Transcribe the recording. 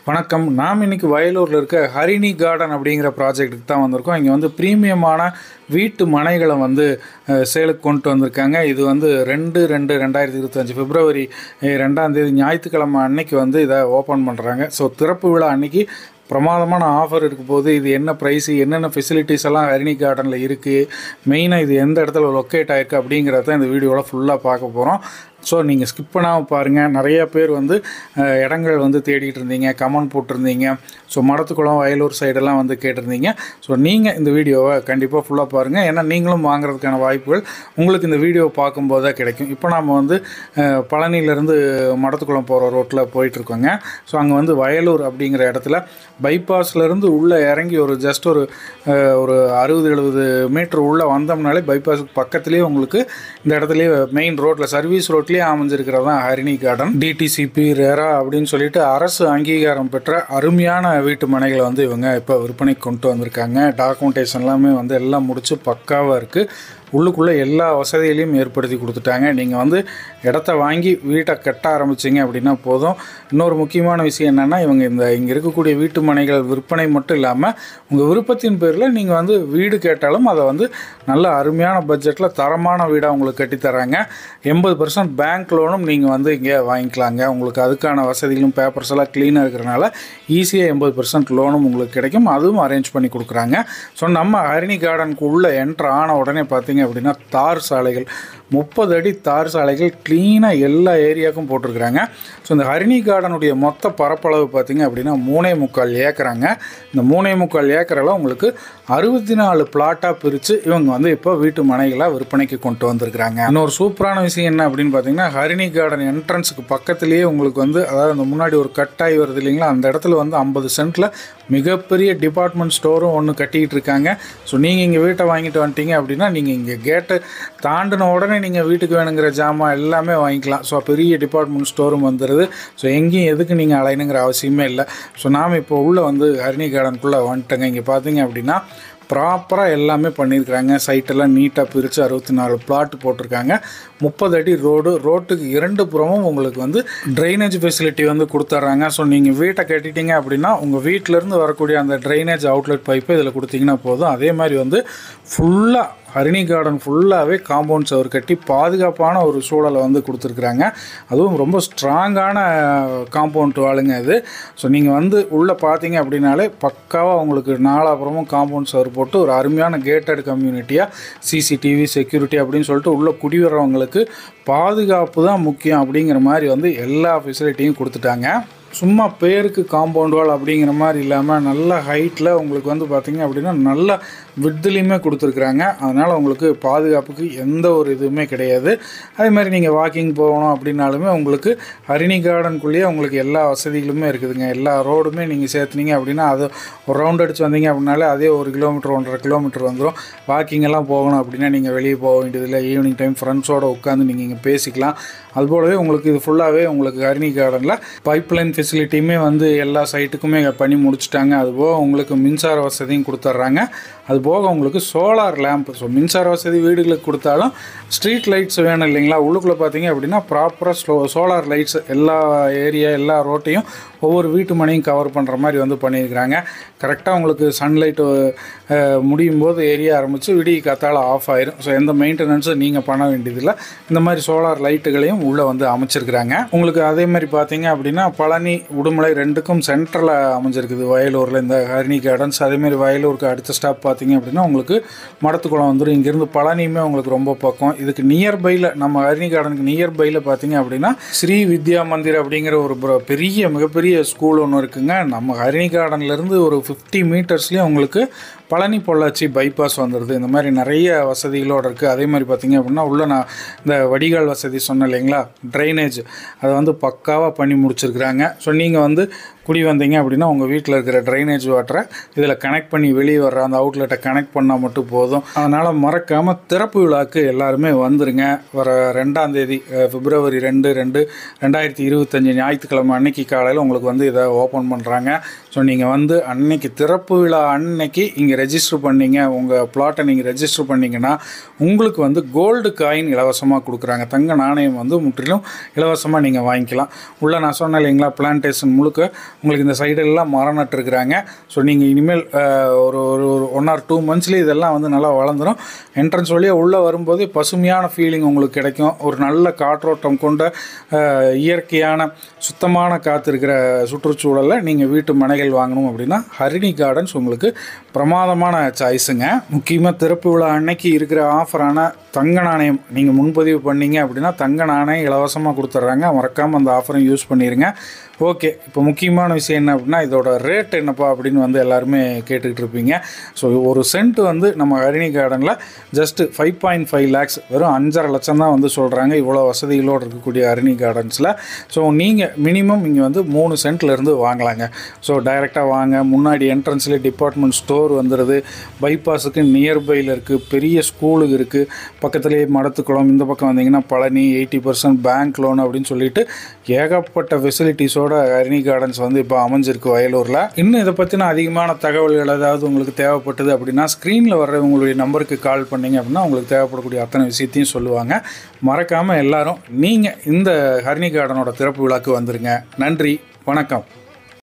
வணக்கம். நாம் இன்னைக்கு வயலூரில் இருக்க ஹரிணி கார்டன் அப்படிங்கிற ப்ராஜெக்ட்டுக்கு தான் வந்திருக்கோம். இங்கே வந்து ப்ரீமியமான வீட்டு மனைகளை வந்து சேலுக்கு கொண்டு வந்திருக்காங்க. இது வந்து 2/2/2025 பிப்ரவரி 2ஆம் தேதி ஞாயிற்றுக்கிழமை அன்னைக்கு வந்து இதை ஓப்பன் பண்ணுறாங்க. ஸோ திறப்பு விழா அன்னைக்கு பிரமாதமான ஆஃபர் இருக்க போது இது என்ன ப்ரைஸு, என்னென்ன ஃபெசிலிட்டிஸ் எல்லாம் ஹரிணி கார்டனில் இருக்குது, மெயினாக இது எந்த இடத்துல லொக்கேட் ஆகிருக்கு அப்படிங்கிறத இந்த வீடியோவில் ஃபுல்லாக பார்க்க போகிறோம். ஸோ நீங்கள் ஸ்கிப் பண்ணாமல் பாருங்கள். நிறையா பேர் வந்து இடங்கள் வந்து தேடிட்டு இருந்தீங்க, கமெண்ட் போட்டிருந்தீங்க. ஸோ மடத்துக்குளம், வயலூர் சைடெல்லாம் வந்து கேட்டிருந்தீங்க. ஸோ நீங்கள் இந்த வீடியோவை கண்டிப்பாக ஃபுல்லாக பாருங்கள். ஏன்னா நீங்களும் வாங்குறதுக்கான வாய்ப்புகள் உங்களுக்கு இந்த வீடியோவை பார்க்கும்போது தான் கிடைக்கும். இப்போ நம்ம வந்து பழனியிலேருந்து மடத்துக்குளம் போகிற ரோட்டில் போயிட்டுருக்கோங்க. ஸோ அங்கே வந்து வயலூர் அப்படிங்கிற இடத்துல பைபாஸ்லேருந்து உள்ளே இறங்கி ஒரு ஜஸ்ட் ஒரு 60-70 மீட்டர் உள்ளே வந்தோம்னாலே பைபாஸுக்கு பக்கத்துலேயே உங்களுக்கு இந்த இடத்துலேயே மெயின் ரோட்டில் சர்வீஸ் ரோட்லேயே அமைஞ்சிருக்கிறது தான் ஹரிணி கார்டன். டிடிசிபி ரெரா அப்படின்னு சொல்லிட்டு அரசு அங்கீகாரம் பெற்ற அருமையான வீட்டு மனைகளை வந்து இவங்க இப்போ விற்பனைக்கு கொண்டு வந்திருக்காங்க. டாக்குமெண்டேஷன் எல்லாமே வந்து எல்லாம் முடிச்சு பக்காவாக இருக்குது. உள்ளுக்குள்ளே எல்லா வசதிகளையும் ஏற்படுத்தி கொடுத்துட்டாங்க. நீங்கள் வந்து இடத்த வாங்கி வீட்டை கட்ட ஆரம்பிச்சிங்க அப்படின்னா போதும். இன்னொரு முக்கியமான விஷயம் என்னென்னா, இங்கே இருக்கக்கூடிய வீட்டு மனைகள் விற்பனை மட்டும் இல்லாமல் உங்கள் விருப்பத்தின் பேரில் நீங்கள் வந்து வீடு கேட்டாலும் அதை வந்து நல்ல அருமையான பட்ஜெட்டில் தரமான வீடாக உங்களுக்கு கட்டித்தராங்க. 80% பேங்க் லோனும் நீங்கள் வந்து இங்கே வாங்கிக்கலாங்க. உங்களுக்கு அதுக்கான வசதிகளும் பேப்பர்ஸ் எல்லாம் க்ளீனாக இருக்கிறனால ஈஸியாக 80% லோனும் உங்களுக்கு கிடைக்கும். அதுவும் அரேஞ்ச் பண்ணி கொடுக்குறாங்க. ஸோ நம்ம ஹரிணி கார்டனுக்கு உள்ளே என்ட்ரு ஆன உடனே பார்த்தீங்க அப்படின்னா தார் சாலைகள், 30 அடி தார் சாலைகள் க்ளீனாக எல்லா ஏரியாவுக்கும் போட்டிருக்கிறாங்க. ஸோ இந்த ஹரிணி கார்டனுடைய மொத்த பரப்பளவு பார்த்திங்க அப்படின்னா 3.25 ஏக்கராங்க. இந்த 3.25 ஏக்கரெல்லாம் உங்களுக்கு 64 பிளாட்டாக பிரித்து இவங்க வந்து இப்போ வீட்டு மனைகளாக விற்பனைக்கு கொண்டு வந்திருக்கிறாங்க. இன்னொரு சூப்பரான விஷயம் என்ன அப்படின்னு பார்த்தீங்கன்னா, ஹரிணி கார்டன் என்ட்ரன்ஸுக்கு பக்கத்துலேயே உங்களுக்கு வந்து, அதாவது அந்த முன்னாடி ஒரு கட்டாயி வருது இல்லைங்களா, அந்த இடத்துல வந்து 50 சென்ட்டில் மிகப்பெரிய டிபார்ட்மெண்ட் ஸ்டோரும் ஒன்று கட்டிக்கிட்டு இருக்காங்க. ஸோ நீங்கள் இங்கே வீட்டை வாங்கிட்டு வந்துட்டீங்க அப்படின்னா நீங்கள் இங்கே கேட்டை தாண்டின உடனே நீங்கள் வீட்டுக்கு வேணுங்கிற ஜாமான் எல்லாமே வாங்கிக்கலாம். ஸோ பெரிய டிபார்ட்மெண்ட் ஸ்டோரும் வந்துடுது. ஸோ எங்கேயும் எதுக்கு நீங்கள் அலையணுங்கிற அவசியமே இல்லை. ஸோ நாம் இப்போ உள்ளே வந்து ஹரிணி கார்டனுக்குள்ளே வந்துட்டோங்க. இங்கே பார்த்தீங்க அப்படின்னா ப்ராப்பராக எல்லாமே பண்ணியிருக்கிறாங்க. சைட்டெல்லாம் நீட்டாக பிரித்து 64 பிளாட் போட்டிருக்காங்க. 30 அடி ரோட்டுக்கு 2 புறமும் உங்களுக்கு வந்து ட்ரைனேஜ் ஃபெசிலிட்டி வந்து கொடுத்துட்றாங்க. ஸோ நீங்கள் வீட்டை கட்டிட்டீங்க அப்படின்னா உங்கள் வீட்டிலேருந்து வரக்கூடிய அந்த ட்ரைனேஜ் அவுட்லெட் பைப்பை இதில் கொடுத்தீங்கன்னா போதும். அதே மாதிரி வந்து ஃபுல்லாக ஹரிணி கார்டன் ஃபுல்லாகவே காம்பவுண்ட் சவர் கட்டி பாதுகாப்பான ஒரு சூழலை வந்து கொடுத்துருக்குறாங்க. அதுவும் ரொம்ப ஸ்ட்ராங்கான காம்பவுண்ட் வாளுங்க இது. ஸோ நீங்கள் வந்து உள்ளே பார்த்தீங்க அப்படின்னாலே பக்காவாக உங்களுக்கு நாலாபுரமும் காம்பவுண்ட் சவர் போட்டு ஒரு அருமையான கேட்டட் கம்யூனிட்டியாக சிசிடிவி செக்யூரிட்டி அப்படின்னு சொல்லிட்டு உள்ளே குடிவரவங்களுக்கு பாதுகாப்பு தான் முக்கியம் அப்படிங்கிற மாதிரி வந்து எல்லா ஃபெசிலிட்டியும் கொடுத்துட்டாங்க. சும்மா பேருக்கு காம்பவுண்ட் வால் அப்படிங்கிற மாதிரி இல்லாமல் நல்ல ஹைட்டில் உங்களுக்கு வந்து பார்த்திங்க அப்படின்னா நல்ல விட்த்துலேயுமே கொடுத்துருக்குறாங்க. அதனால் உங்களுக்கு பாதுகாப்புக்கு எந்த ஒரு இதுவுமே கிடையாது. அதே மாதிரி நீங்கள் வாக்கிங் போகணும் அப்படின்னாலுமே உங்களுக்கு ஹரிணி கார்டனுக்குள்ளேயே உங்களுக்கு எல்லா வசதிகளுமே இருக்குதுங்க. எல்லா ரோடுமே நீங்கள் சேர்த்துனீங்க அப்படின்னா அது ஒரு ரவுண்ட் அடித்து வந்தீங்க அப்படின்னாலே அதே 1 கிலோமீட்டர் 1.5 கிலோமீட்டர் வந்துடும். வாக்கிங் எல்லாம் போகணும் அப்படின்னா நீங்கள் வெளியே போக வேண்டியதில்லை. ஈவினிங் டைம் ஃப்ரெண்ட்ஸோடு உட்காந்து நீங்கள் இங்கே பேசிக்கலாம். அதுபோலவே உங்களுக்கு இது ஃபுல்லாகவே உங்களுக்கு ஹரிணி கார்டனில் பைப்லைன் ஃபெசிலிட்டியுமே வந்து எல்லா சைட்டுக்குமே பண்ணி முடிச்சுட்டாங்க. அதுபோக உங்களுக்கு மின்சார வசதியும் கொடுத்துட்றாங்க. அதுபோக உங்களுக்கு சோலார் லேம்ப். ஸோ மின்சார வசதி வீடுகளுக்கு கொடுத்தாலும் ஸ்ட்ரீட் லைட்ஸ் வேணும் இல்லைங்களா, உள்ளுக்குள்ளே பார்த்தீங்க அப்படின்னா ப்ராப்பராக சோலார் லைட்ஸ் எல்லா ஏரியா எல்லா ரோட்டையும் ஒவ்வொரு வீட்டு மனையும் கவர் பண்ணுற மாதிரி வந்து பண்ணியிருக்கிறாங்க. கரெக்டாக உங்களுக்கு சன்லைட்டு முடியும் போது எரிய ஆரம்பித்து விடிய காத்தால் ஆஃப் ஆயிரும். ஸோ எந்த மெயின்டெனன்ஸும் நீங்கள் பண்ண வேண்டியதில்லை. இந்த மாதிரி சோலார் லைட்டுகளையும் உள்ளே வந்து அமைச்சிருக்கிறாங்க. உங்களுக்கு அதே மாதிரி பார்த்தீங்க அப்படின்னா பழனி உடுமலை 2க்கும் சென்ட்ரலில் அமைஞ்சிருக்குது வயலூரில் இந்த ஹரிணி கார்டன்ஸ். அதேமாதிரி வயலூருக்கு அடுத்த ஸ்டாப் பார்த்தீங்க அப்படின்னா உங்களுக்கு மடத்துக்குளம் வந்துடும். இங்கேருந்து பழனியுமே உங்களுக்கு ரொம்ப பக்கம். இதுக்கு நியர்பையில் நம்ம ஹரிணி கார்டனுக்கு நியர்பையில் பார்த்தீங்க அப்படின்னா ஸ்ரீ வித்யா மந்திர் அப்படிங்கிற ஒரு மிகப்பெரிய ஸ்கூல் ஒன்று இருக்குங்க. நம்ம ஹரிணி கார்டன்லேருந்து ஒரு 50 மீட்டர்ஸ்லேயே உங்களுக்கு பழனி பொள்ளாச்சி பைபாஸ் வந்துடுது. இந்த மாதிரி நிறைய வசதிகளோடு இருக்குது. அதே மாதிரி பார்த்திங்க அப்படின்னா உள்ளே நான் இந்த வடிகால் வசதி சொன்னேன் இல்லைங்களா, ட்ரைனேஜ் அதை வந்து பக்காவாக பண்ணி முடிச்சிருக்கிறாங்க. ஸோ நீங்கள் வந்து குடி வந்தீங்க அப்படின்னா உங்கள் வீட்டில் இருக்கிற ட்ரைனேஜ் வாட்டரை இதில் கனெக்ட் பண்ணி வெளியே வர்ற அந்த அவுட்லெட்டை கனெக்ட் பண்ணால் மட்டும் போதும். அதனால் மறக்காமல் திறப்பு விழாக்கு எல்லாருமே வந்துடுங்க. வர 2ஆம் தேதி பிப்ரவரி 2/2/2025 ஞாயிற்றுக்கிழமை அன்னைக்கு காலையில் உங்களுக்கு வந்து இதை ஓப்பன் பண்ணுறாங்க. ஸோ நீங்கள் வந்து அன்னைக்கு திறப்பு விழா அன்னைக்கு இங்கே நீங்கள் ரெஜிஸ்டர் பண்ணீங்க, உங்கள் பிளாட்டை நீங்கள் ரெஜிஸ்டர் பண்ணிங்கன்னா உங்களுக்கு வந்து கோல்டு காயின் இலவசமாக கொடுக்குறாங்க. தங்க நாணயம் வந்து முற்றிலும் இலவசமாக நீங்கள் வாங்கிக்கலாம். உள்ளே நான் சொன்னேன் இல்லைங்களா, பிளான்டேஷன் முழுக்க உங்களுக்கு இந்த சைடெல்லாம் மரம் நட்டுருக்குறாங்க. ஸோ நீங்கள் இனிமேல் ஒரு ஒரு 1 or 2 monthsலேயே இதெல்லாம் வந்து நல்லா வளர்ந்துடும். என்ட்ரன்ஸ் வழியாக உள்ளே வரும்போது பசுமையான ஃபீலிங் உங்களுக்கு கிடைக்கும். ஒரு நல்ல காற்றோட்டம் கொண்ட இயற்கையான சுத்தமான காற்று இருக்கிற சுற்றுச்சூழலில் நீங்கள் வீட்டு மனைகள் வாங்கணும் அப்படின்னா ஹரிணி கார்டன்ஸ் உங்களுக்கு பிரமாதமான சாய்ஸுங்க. முக்கியமாக திறப்பு விழா அன்னைக்கு இருக்கிற ஆஃபரான தங்க நாணயம் நீங்கள் முன்பதிவு பண்ணீங்க அப்படின்னா தங்க நாணயம் இலவசமாக கொடுத்துட்றாங்க. மறக்காமல் அந்த ஆஃபரை யூஸ் பண்ணிடுங்க. ஓகே, இப்போ முக்கியமான விஷயம் என்ன அப்படின்னா இதோட ரேட் என்னப்பா அப்படின்னு வந்து எல்லாருமே கேட்டுக்கிட்டு இருப்பீங்க. ஸோ ஒரு சென்ட் வந்து நம்ம ஹரிணி கார்டனில் ஜஸ்ட்டு 5.5 lakhs, வெறும் 5.5 லட்சம் தான் வந்து சொல்கிறாங்க இவ்வளோ வசதிகளோடு இருக்கக்கூடிய ஹரிணி கார்டன்ஸில். ஸோ நீங்கள் மினிமம் இங்கே வந்து 3 சென்ட்லேருந்து வாங்கலாங்க. ஸோ டைரெக்டாக வாங்க. முன்னாடி என்ட்ரன்ஸ்லேயே டிபார்ட்மெண்ட் ஸ்டோர் வந்துடுது. பைபாஸுக்கு நியர்பையில் இருக்குது. பெரிய ஸ்கூலுக்கு இருக்குது. பக்கத்துலேயே மடத்துக்குளம். இந்த பக்கம் வந்தீங்கன்னா பழனி, 80% பேங்க் லோன் அப்படின்னு சொல்லிட்டு ஏகப்பட்ட ஃபெசிலிட்டிஸோட ஹரிணி கார்டன்ஸ் வந்து இப்போ அமைஞ்சிருக்கு வயலூரில். இன்னும் இதை பற்றின அதிகமான தகவல்கள் ஏதாவது உங்களுக்கு தேவைப்பட்டது அப்படின்னா ஸ்க்ரீனில் வர்ற உங்களுடைய நம்பருக்கு கால் பண்ணிங்க அப்படின்னா உங்களுக்கு தேவைப்படக்கூடிய அத்தனை விஷயத்தையும் சொல்லுவாங்க. மறக்காமல் எல்லாரும் நீங்கள் இந்த ஹரிணி கார்டனோட திறப்பு விழாக்கு வந்துருங்க. நன்றி, வணக்கம்.